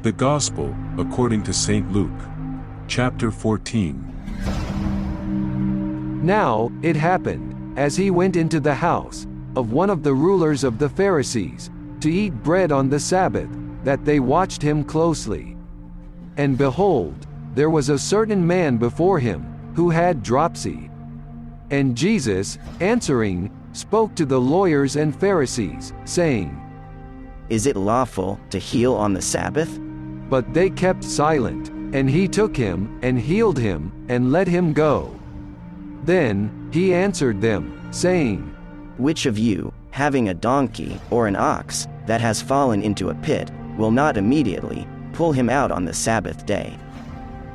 The Gospel, according to St. Luke. Chapter 14. Now, it happened, as he went into the house of one of the rulers of the Pharisees, to eat bread on the Sabbath, that they watched him closely. And behold, there was a certain man before him, who had dropsy. And Jesus, answering, spoke to the lawyers and Pharisees, saying, Is it lawful to heal on the Sabbath? But they kept silent, and he took him, and healed him, and let him go. Then he answered them, saying, Which of you, having a donkey or an ox that has fallen into a pit, will not immediately pull him out on the Sabbath day?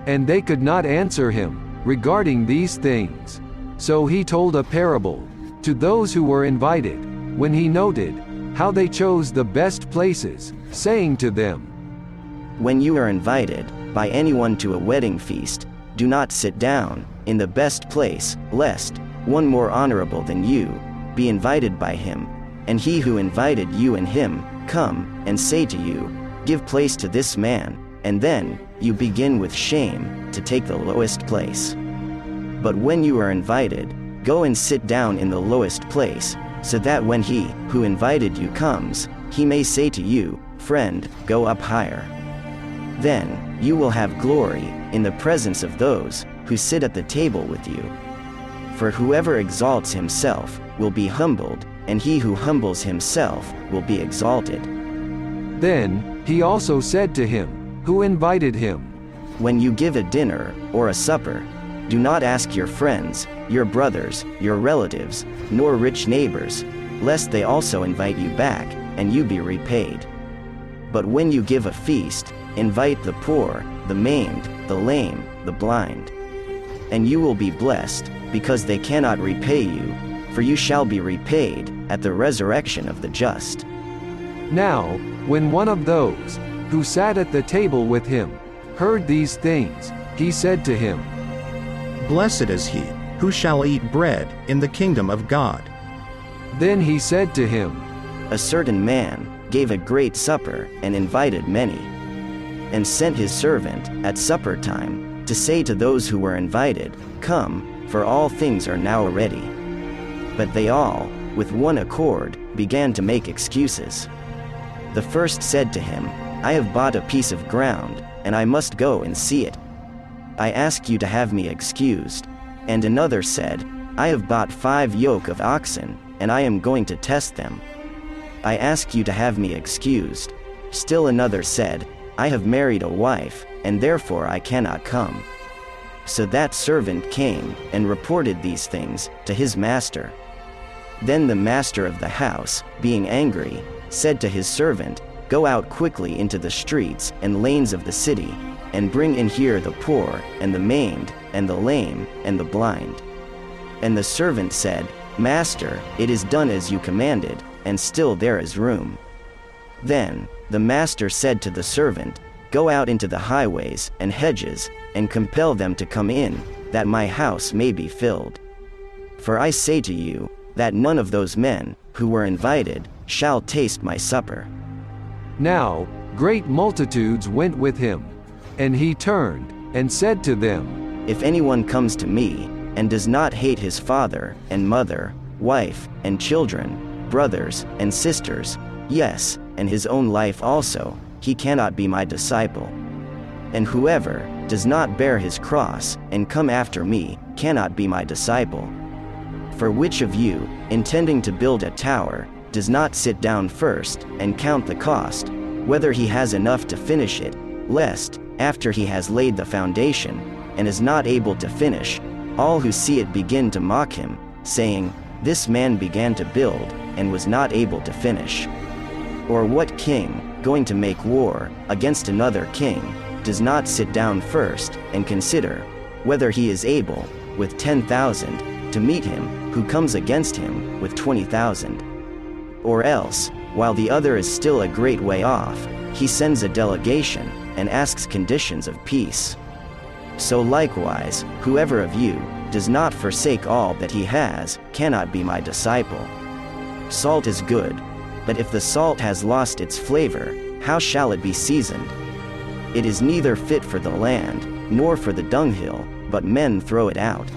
And they could not answer him regarding these things. So he told a parable to those who were invited, when he noted how they chose the best places, saying to them, When you are invited by anyone to a wedding feast, do not sit down in the best place, lest one more honorable than you be invited by him, and he who invited you and him come and say to you, Give place to this man, and then you begin with shame to take the lowest place. But when you are invited, go and sit down in the lowest place, so that when he who invited you comes, he may say to you, Friend, go up higher. Then you will have glory in the presence of those who sit at the table with you. For whoever exalts himself will be humbled, and he who humbles himself will be exalted. Then he also said to him who invited him, When you give a dinner or a supper, do not ask your friends, your brothers, your relatives, nor rich neighbors, lest they also invite you back, and you be repaid. But when you give a feast, invite the poor, the maimed, the lame, the blind. And you will be blessed, because they cannot repay you, for you shall be repaid at the resurrection of the just. Now, when one of those who sat at the table with him heard these things, he said to him, Blessed is he who shall eat bread in the kingdom of God. Then he said to him, A certain man gave a great supper and invited many, and sent his servant at supper time to say to those who were invited, Come, for all things are now ready. But they all, with one accord, began to make excuses. The first said to him, I have bought a piece of ground, and I must go and see it. I ask you to have me excused. And another said, I have bought 5 yoke of oxen, and I am going to test them. I ask you to have me excused. Still another said, I have married a wife, and therefore I cannot come. So that servant came and reported these things to his master. Then the master of the house, being angry, said to his servant, Go out quickly into the streets and lanes of the city, and bring in here the poor, and the maimed, and the lame, and the blind. And the servant said, Master, it is done as you commanded, and still there is room. Then the master said to the servant, Go out into the highways and hedges, and compel them to come in, that my house may be filled. For I say to you, that none of those men who were invited shall taste my supper. Now, great multitudes went with him. And he turned, and said to them, If anyone comes to me, and does not hate his father, and mother, wife, and children, brothers, and sisters, yes, and his own life also, he cannot be my disciple. And whoever does not bear his cross, and come after me, cannot be my disciple. For which of you, intending to build a tower, does not sit down first, and count the cost, whether he has enough to finish it, lest, after he has laid the foundation, and is not able to finish, all who see it begin to mock him, saying, This man began to build, and was not able to finish? Or what king, going to make war against another king, does not sit down first, and consider whether he is able, with 10,000, to meet him who comes against him with 20,000? Or else, while the other is still a great way off, he sends a delegation, and asks conditions of peace. So likewise, whoever of you does not forsake all that he has, cannot be my disciple. Salt is good, but if the salt has lost its flavor, how shall it be seasoned? It is neither fit for the land, nor for the dunghill, but men throw it out.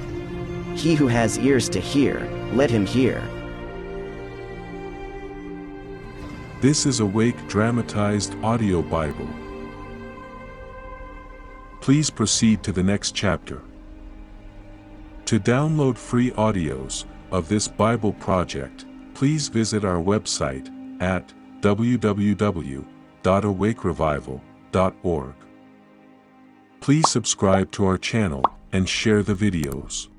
He who has ears to hear, let him hear. This is Awake Dramatized Audio Bible. Please proceed to the next chapter. To download free audios of this Bible project, please visit our website at www.awakerevival.org. Please subscribe to our channel and share the videos.